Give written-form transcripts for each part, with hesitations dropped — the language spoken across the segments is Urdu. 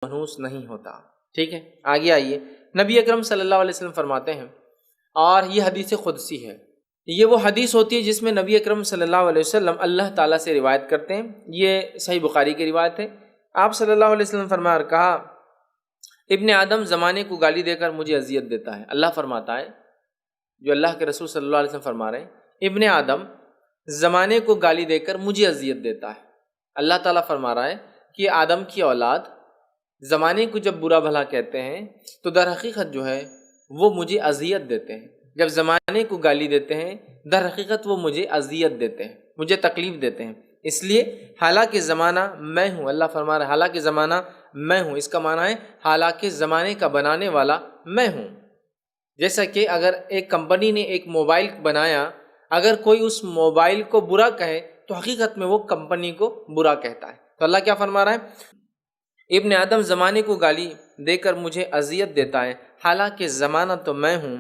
منحوس نہیں ہوتا۔ ٹھیک ہے، آگے آئیے، نبی اکرم صلی اللہ علیہ وسلم فرماتے ہیں، اور یہ حدیث قدسی ہے، یہ وہ حدیث ہوتی ہے جس میں نبی اکرم صلی اللہ علیہ وسلم اللہ تعالیٰ سے روایت کرتے ہیں۔ یہ صحیح بخاری کی روایت ہے۔ آپ صلی اللہ علیہ وسلم فرمایا اور کہا، ابن آدم زمانے کو گالی دے کر مجھے اذیت دیتا ہے۔ اللہ فرماتا ہے، جو اللہ کے رسول صلی اللہ علیہ وسلم فرما رہے ہیں، ابن آدم زمانے کو گالی دے کر مجھے اذیت دیتا ہے۔ اللہ تعالیٰ فرما رہا ہے کہ آدم کی اولاد زمانے کو جب برا بھلا کہتے ہیں تو در حقیقت جو ہے وہ مجھے اذیت دیتے ہیں۔ جب زمانے کو گالی دیتے ہیں در حقیقت وہ مجھے اذیت دیتے ہیں، مجھے تکلیف دیتے ہیں۔ اس لیے حالانکہ زمانہ میں ہوں، اللہ فرما رہا ہے حالانکہ زمانہ میں ہوں، اس کا معنی ہے حالانکہ زمانے کا بنانے والا میں ہوں۔ جیسا کہ اگر ایک کمپنی نے ایک موبائل بنایا، اگر کوئی اس موبائل کو برا کہے تو حقیقت میں وہ کمپنی کو برا کہتا ہے۔ تو اللہ کیا فرما رہا ہے، ابن آدم زمانے کو گالی دے کر مجھے اذیت دیتا ہے، حالانکہ زمانہ تو میں ہوں،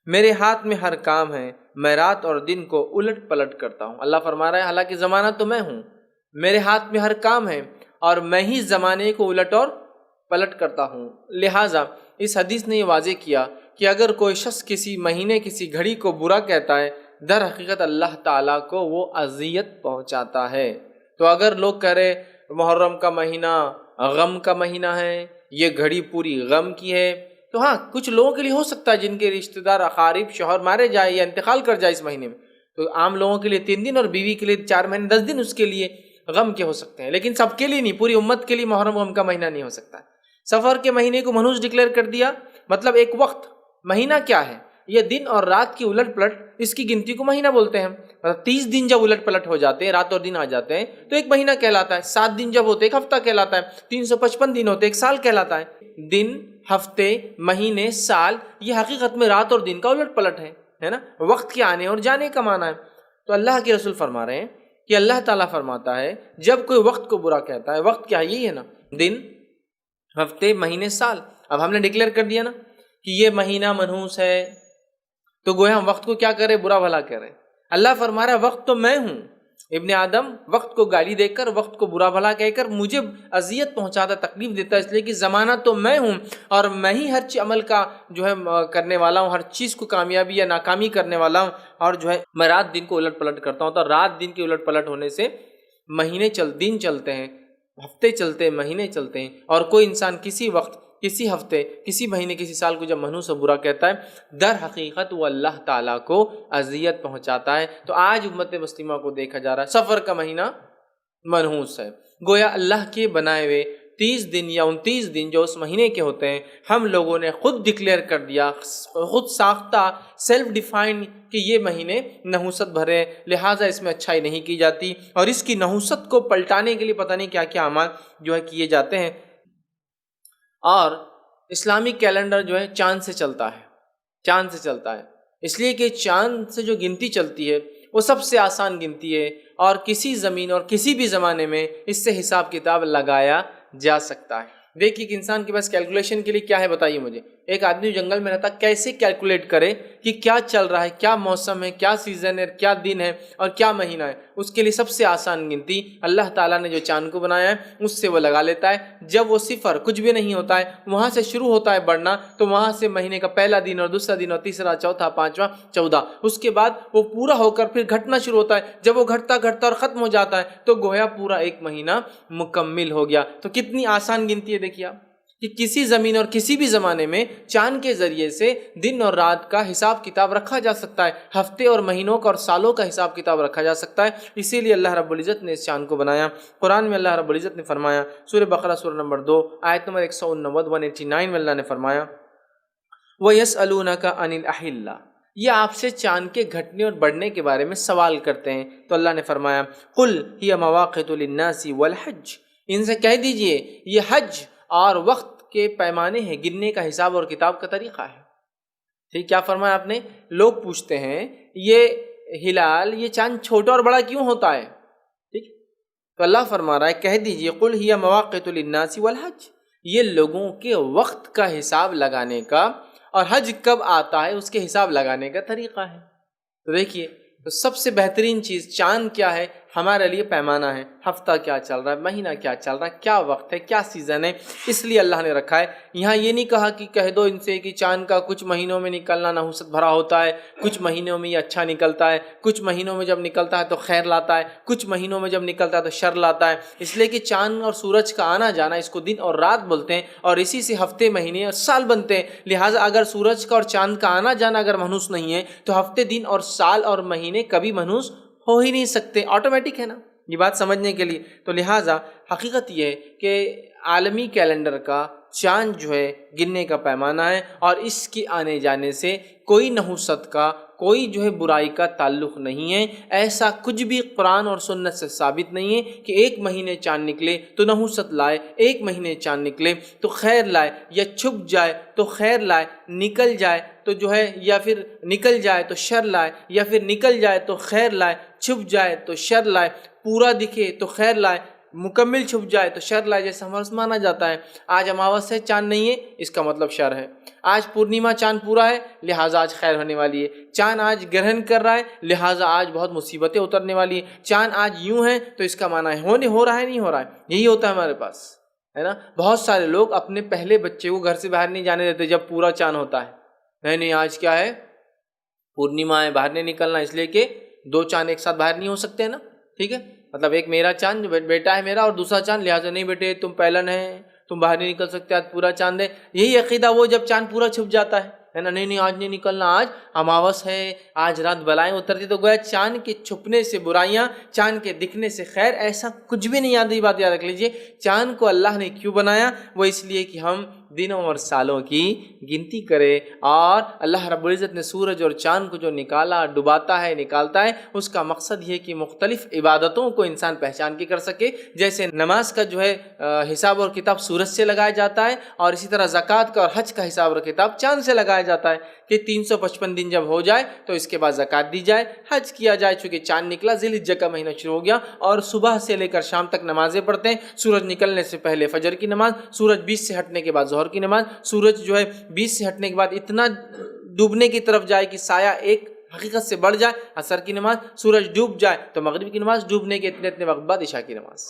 میرے ہاتھ میں ہر کام ہے، میں رات اور دن کو الٹ پلٹ کرتا ہوں۔ اللہ فرما رہا ہے حالانکہ زمانہ تو میں ہوں، میرے ہاتھ میں ہر کام ہے اور میں ہی زمانے کو الٹ اور پلٹ کرتا ہوں۔ لہٰذا اس حدیث نے یہ واضح کیا کہ اگر کوئی شخص کسی مہینے کسی گھڑی کو برا کہتا ہے، در حقیقت اللہ تعالیٰ کو وہ اذیت پہنچاتا ہے۔ تو اگر لوگ کہہ رہے محرم کا مہینہ غم کا مہینہ ہے، یہ گھڑی پوری غم کی ہے، تو ہاں کچھ لوگوں کے لیے ہو سکتا ہے جن کے رشتہ دار اقارب شوہر مارے جائے یا انتقال کر جائے اس مہینے میں، تو عام لوگوں کے لیے 3 دن اور بیوی کے لیے 4 مہینے 10 دن اس کے لیے غم کے ہو سکتے ہیں، لیکن سب کے لیے نہیں، پوری امت کے لیے محرم غم کا مہینہ نہیں ہو سکتا۔ سفر کے مہینے کو منحوس ڈکلیئر کر دیا، مطلب ایک وقت، مہینہ کیا ہے، یہ دن اور رات کی الٹ پلٹ، اس کی گنتی کو مہینہ بولتے ہیں۔ 30 دن جب الٹ پلٹ ہو جاتے ہیں، رات اور دن آ جاتے ہیں تو ایک مہینہ کہلاتا ہے۔ 7 دن جب ہوتے ایک ہفتہ کہلاتا ہے۔ 355 دن ہوتے ایک سال کہلاتا ہے۔ دن، ہفتے، مہینے، سال، یہ حقیقت میں رات اور دن کا الٹ پلٹ ہے نا، وقت کے آنے اور جانے کا معنی ہے۔ تو اللہ کے رسول فرما رہے ہیں کہ اللہ تعالیٰ فرماتا ہے جب کوئی وقت کو برا کہتا ہے، وقت کیا ہے، یہی ہے نا، دن، ہفتے، مہینے، سال۔ اب ہم نے ڈکلیئر کر دیا نا کہ یہ مہینہ منحوس ہے، تو گویا ہم وقت کو کیا کریں، برا بھلا کریں۔ اللہ فرما رہا ہے وقت تو میں ہوں، ابن آدم وقت کو گالی دے کر، وقت کو برا بھلا کہہ کر مجھے اذیت پہنچاتا، تکلیف دیتا، اس لیے کہ زمانہ تو میں ہوں اور میں ہی ہر عمل کا جو ہے کرنے والا ہوں، ہر چیز کو کامیابی یا ناکامی کرنے والا ہوں، اور جو ہے میں رات دن کو الٹ پلٹ کرتا ہوں۔ تو رات دن کے الٹ پلٹ ہونے سے مہینے دن چلتے ہیں، ہفتے چلتے ہیں، مہینے چلتے ہیں، اور کوئی انسان کسی وقت، کسی ہفتے، کسی مہینے، کسی سال کو جب منحوس و برا کہتا ہے، در حقیقت وہ اللہ تعالیٰ کو اذیت پہنچاتا ہے۔ تو آج امت مسلمہ کو دیکھا جا رہا ہے سفر کا مہینہ منحوس ہے، گویا اللہ کے بنائے ہوئے 30 دن یا 29 دن جو اس مہینے کے ہوتے ہیں، ہم لوگوں نے خود ڈکلیئر کر دیا، خود ساختہ، سیلف ڈیفائن کہ یہ مہینے نحوست بھرے ہیں، لہٰذا اس میں اچھائی نہیں کی جاتی، اور اس کی نحوست کو پلٹانے کے لیے پتہ نہیں کیا کیا اعمال جو ہے کیے جاتے ہیں۔ اور اسلامی کیلنڈر جو ہے چاند سے چلتا ہے، چاند سے چلتا ہے، اس لیے کہ چاند سے جو گنتی چلتی ہے وہ سب سے آسان گنتی ہے، اور کسی زمین اور کسی بھی زمانے میں اس سے حساب کتاب لگایا جا سکتا ہے۔ دیکھیے کہ انسان کے پاس کیلکولیشن کے لیے کیا ہے، بتائیے مجھے، ایک آدمی جنگل میں رہتا کیسے کیلکولیٹ کرے کہ کیا چل رہا ہے، کیا موسم ہے، کیا سیزن ہے، کیا دن ہے اور کیا مہینہ ہے۔ اس کے لیے سب سے آسان گنتی اللہ تعالیٰ نے جو چاند کو بنایا ہے اس سے وہ لگا لیتا ہے۔ جب وہ صفر کچھ بھی نہیں ہوتا ہے، وہاں سے شروع ہوتا ہے بڑھنا، تو وہاں سے مہینے کا پہلا دن اور دوسرا دن اور تیسرا، چوتھا، پانچواں، 14، اس کے بعد وہ پورا ہو کر پھر گھٹنا شروع ہوتا ہے۔ جب وہ گھٹتا گھٹتا اور ختم ہو جاتا ہے تو گویا پورا ایک مہینہ مکمل ہو گیا۔ تو کتنی آسان گنتی ہے، دیکھیے آپ کہ کسی زمین اور کسی بھی زمانے میں چاند کے ذریعے سے دن اور رات کا حساب کتاب رکھا جا سکتا ہے، ہفتے اور مہینوں کا اور سالوں کا حساب کتاب رکھا جا سکتا ہے۔ اسی لیے اللہ رب العزت نے اس چاند کو بنایا۔ قرآن میں اللہ رب العزت نے فرمایا، سورہ بقرہ سورہ نمبر 2 آیت نمبر 189 میں اللہ نے فرمایا، وَيَسْأَلُونَكَ عَنِ الْأَحِلَّةِ، یہ آپ سے چاند کے گھٹنے اور بڑھنے کے بارے میں سوال کرتے ہیں۔ تو اللہ نے فرمایا، قُلْ هِيَ مَوَاقِتُ لِلنَّاسِ وَالْحَجِّ، ان سے کہہ دیجئے یہ حج اور وقت کے پیمانے ہیں، گننے کا حساب اور کتاب کا طریقہ ہے۔ ٹھیک، کیا فرمایا آپ نے؟ لوگ پوچھتے ہیں یہ ہلال، یہ چاند چھوٹا اور بڑا کیوں ہوتا ہے؟ ٹھیک، تو اللہ فرما رہا ہے کہہ دیجئے قُلْ هِيَ مَوَاقِتُ لِلنَّاسِ وَالْحَجِّ، یہ لوگوں کے وقت کا حساب لگانے کا اور حج کب آتا ہے اس کے حساب لگانے کا طریقہ ہے۔ تو دیکھیے، تو سب سے بہترین چیز چاند کیا ہے؟ ہمارے لیے پیمانہ ہے، ہفتہ کیا چل رہا ہے، مہینہ کیا چل رہا ہے، کیا وقت ہے، کیا سیزن ہے، اس لیے اللہ نے رکھا ہے۔ یہاں یہ نہیں کہا کہ کہہ دو ان سے کہ چاند کا کچھ مہینوں میں نکلنا نحوست بھرا ہوتا ہے، کچھ مہینوں میں یہ اچھا نکلتا ہے، کچھ مہینوں میں جب نکلتا ہے تو خیر لاتا ہے، کچھ مہینوں میں جب نکلتا ہے تو شر لاتا ہے، اس لیے کہ چاند اور سورج کا آنا جانا اس کو دن اور رات بولتے ہیں، اور اسی سے ہفتے، مہینے اور سال بنتے ہیں۔ لہٰذا اگر سورج کا اور چاند کا آنا جانا اگر منحوس نہیں ہے تو ہفتے، دن اور سال اور مہینے کبھی منحوس ہو ہی نہیں سکتے، آٹومیٹک ہے نا، یہ بات سمجھنے کے لیے۔ تو لہٰذا حقیقت یہ ہے کہ عالمی کیلنڈر کا چاند جو ہے گننے کا پیمانہ ہے، اور اس کے آنے جانے سے کوئی نحوست کا، کوئی جو ہے برائی کا تعلق نہیں ہے۔ ایسا کچھ بھی قرآن اور سنت سے ثابت نہیں ہے کہ ایک مہینے چاند نکلے تو نحوست لائے، ایک مہینے چاند نکلے تو خیر لائے، یا چھپ جائے تو خیر لائے، نکل جائے تو جو ہے، یا پھر نکل جائے تو شر لائے، یا پھر نکل جائے تو خیر لائے، چھپ جائے تو شر لائے، پورا دکھے تو خیر لائے، مکمل چھپ جائے تو شر لائے، جیسے ہمارے مانا جاتا ہے۔ آج اماوس ہے، چاند نہیں ہے، اس کا مطلب شر ہے۔ آج پورنیما چاند پورا ہے، لہٰذا آج خیر ہونے والی ہے۔ چاند آج گرہن کر رہا ہے، لہٰذا آج بہت مصیبتیں اترنے والی ہیں۔ چاند آج یوں ہے تو اس کا معنی ہے ہو رہا ہے، نہیں ہو رہا ہے، یہی ہوتا ہے ہمارے پاس، ہے نا۔ بہت سارے لوگ اپنے پہلے بچے کو گھر سے باہر نہیں جانے دیتے جب پورا چاند ہوتا ہے، نہیں آج کیا ہے، پورنیما ہے، باہر نہیں نکلنا، اس لیے کہ دو چاند ایک ساتھ باہر نہیں ہو سکتے نا، ٹھیک ہے۔ مطلب ایک میرا چاند جو بیٹا ہے میرا، اور دوسرا چاند، لہٰذا نہیں بیٹے تم پہلن ہے، تم باہر نہیں نکل سکتے، آج پورا چاند ہے۔ یہی عقیدہ وہ جب چاند پورا چھپ جاتا ہے نا، نہیں آج نہیں نکلنا، آج اماوس ہے، آج رات بلائیں اترتی، تو گویا چاند کے چھپنے سے برائیاں، چاند کے دکھنے سے خیر، ایسا کچھ بھی نہیں۔ یاد یہ بات یاد رکھ لیجئے، چاند کو اللہ نے کیوں بنایا؟ وہ اس لیے کہ ہم دنوں اور سالوں کی گنتی کرے، اور اللہ رب العزت نے سورج اور چاند کو جو نکالا، ڈباتا ہے، نکالتا ہے، اس کا مقصد یہ کہ مختلف عبادتوں کو انسان پہچان کے کر سکے۔ جیسے نماز کا جو ہے حساب اور کتاب سورج سے لگایا جاتا ہے، اور اسی طرح زکوٰۃ کا اور حج کا حساب اور کتاب چاند سے لگایا جاتا ہے کہ 355 دن جب ہو جائے تو اس کے بعد زکوٰۃ دی جائے، حج کیا جائے، چونکہ چاند نکلا، ذی الحجہ کا مہینہ شروع ہو گیا، اور صبح سے لے کر شام تک نمازیں پڑھتے ہیں۔ سورج نکلنے سے پہلے فجر کی نماز، سورج 20 سے ہٹنے کے بعد ظہر کی نماز، سورج جو ہے 20 سے ہٹنے کے بعد اتنا ڈوبنے کی طرف جائے کہ سایہ ایک حقیقت سے بڑھ جائے، عصر کی نماز، سورج ڈوب جائے تو مغرب کی نماز، ڈوبنے کے اتنے وقت بعد عشاء کی نماز۔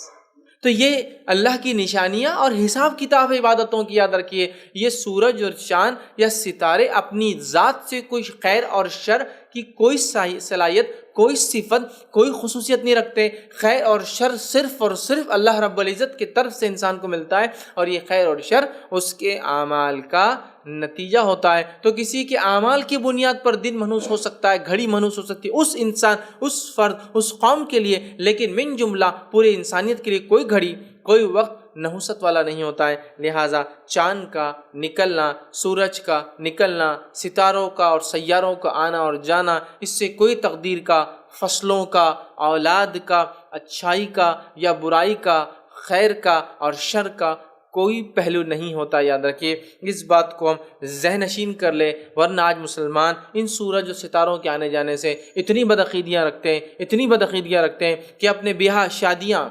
تو یہ اللہ کی نشانیاں اور حساب کتاب عبادتوں کی یاد رکھیے۔ یہ سورج اور چاند یا ستارے اپنی ذات سے کوئی خیر اور شر کی کوئی صلاحیت، کوئی صفت، کوئی خصوصیت نہیں رکھتے۔ خیر اور شر صرف اور صرف اللہ رب العزت کی طرف سے انسان کو ملتا ہے، اور یہ خیر اور شر اس کے اعمال کا نتیجہ ہوتا ہے۔ تو کسی کے اعمال کی بنیاد پر دن منحوس ہو سکتا ہے، گھڑی منحوس ہو سکتی ہے، اس انسان، اس فرد، اس قوم کے لیے، لیکن من جملہ پورے انسانیت کے لیے کوئی گھڑی، کوئی وقت نحوست والا نہیں ہوتا ہے۔ لہٰذا چاند کا نکلنا، سورج کا نکلنا، ستاروں کا اور سیاروں کا آنا اور جانا، اس سے کوئی تقدیر کا، فصلوں کا، اولاد کا، اچھائی کا یا برائی کا، خیر کا اور شر کا کوئی پہلو نہیں ہوتا۔ یاد رکھیے، اس بات کو ہم ذہن نشین کر لیں، ورنہ آج مسلمان ان سورج اور ستاروں کے آنے جانے سے اتنی بدعقیدیاں رکھتے ہیں کہ اپنے بیاہ شادیاں،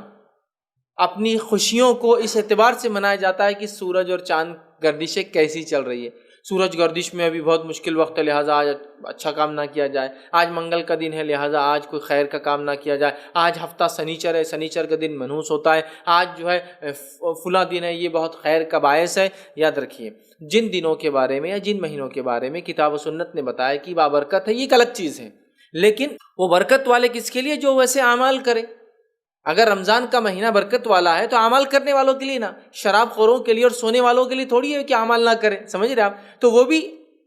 اپنی خوشیوں کو اس اعتبار سے منایا جاتا ہے کہ سورج اور چاند گردشیں کیسی چل رہی ہے۔ سورج گردش میں ابھی بہت مشکل وقت ہے، لہٰذا آج اچھا کام نہ کیا جائے، آج منگل کا دن ہے لہٰذا آج کوئی خیر کا کام نہ کیا جائے، آج ہفتہ سنیچر ہے، سنیچر کا دن منحوس ہوتا ہے، آج جو ہے فلاں دن ہے، یہ بہت خیر کا باعث ہے۔ یاد رکھیے، جن دنوں کے بارے میں یا جن مہینوں کے بارے میں کتاب و سنت نے بتایا کہ بابرکت ہے، یہ ایک الگ چیز ہے، لیکن وہ برکت والے کس کے لیے؟ جو ویسے اعمال کرے۔ اگر رمضان کا مہینہ برکت والا ہے تو اعمال کرنے والوں کے لیے نا، شراب خوروں کے لیے اور سونے والوں کے لیے تھوڑی ہے کہ اعمال نہ کریں، سمجھ رہے آپ؟ تو وہ بھی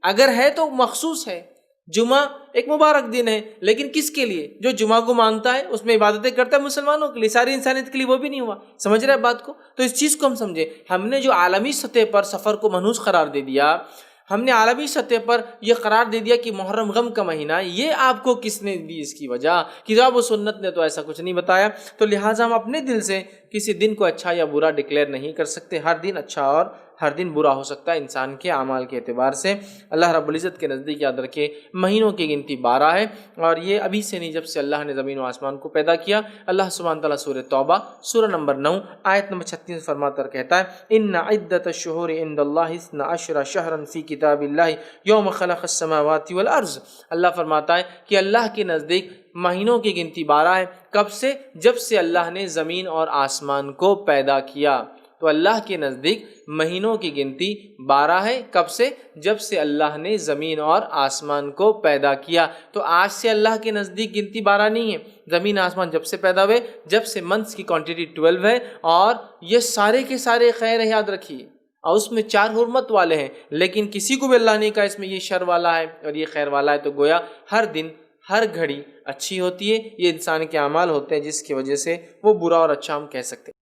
اگر ہے تو مخصوص ہے۔ جمعہ ایک مبارک دن ہے، لیکن کس کے لیے؟ جو جمعہ کو مانتا ہے، اس میں عبادتیں کرتا ہے، مسلمانوں کے لیے، ساری انسانیت کے لیے وہ بھی نہیں ہوا۔ سمجھ رہے ہیں بات کو؟ تو اس چیز کو ہم سمجھیں، ہم نے جو عالمی سطح پر سفر کو منحوس قرار دے دیا، ہم نے عالمی سطح پر یہ قرار دے دیا کہ محرم غم کا مہینہ، یہ آپ کو کس نے دی اس کی وجہ؟ کتاب و سنت نے تو ایسا کچھ نہیں بتایا۔ تو لہٰذا ہم اپنے دل سے کسی دن کو اچھا یا برا ڈکلیئر نہیں کر سکتے۔ ہر دن اچھا اور ہر دن برا ہو سکتا ہے انسان کے اعمال کے اعتبار سے۔ اللہ رب العزت کے نزدیک یاد رکھے، مہینوں کی گنتی 12 ہے، اور یہ ابھی سے نہیں، جب سے اللہ نے زمین و آسمان کو پیدا کیا۔ اللہ سبحانہ تعالیٰ سورہ توبہ سورہ نمبر 9 آیت نمبر 36 فرماتا کہتا ہے، ان عدۃ الشہور عند اللہ 12 شہرا فی کتاب اللہ یوم خلق السماوات والارض۔ اللہ فرماتا ہے کہ اللہ کے نزدیک مہینوں کی گنتی 12 ہے۔ کب سے؟ جب سے اللہ نے زمین اور آسمان کو پیدا کیا۔ تو اللہ کے نزدیک مہینوں کی گنتی 12 ہے۔ کب سے؟ جب سے اللہ نے زمین اور آسمان کو پیدا کیا۔ تو آج سے اللہ کے نزدیک گنتی 12 نہیں ہے، زمین آسمان جب سے پیدا ہوئے، جب سے منتھس کی کوانٹٹی 12 ہے، اور یہ سارے کے سارے خیر ہے، یاد رکھیے، اور اس میں 4 حرمت والے ہیں، لیکن کسی کو بھی اللہ نے کہا اس میں یہ شر والا ہے اور یہ خیر والا ہے، تو گویا ہر دن ہر گھڑی اچھی ہوتی ہے۔ یہ انسان کے اعمال ہوتے ہیں جس کی وجہ سے وہ برا اور اچھا ہم کہہ سکتے ہیں۔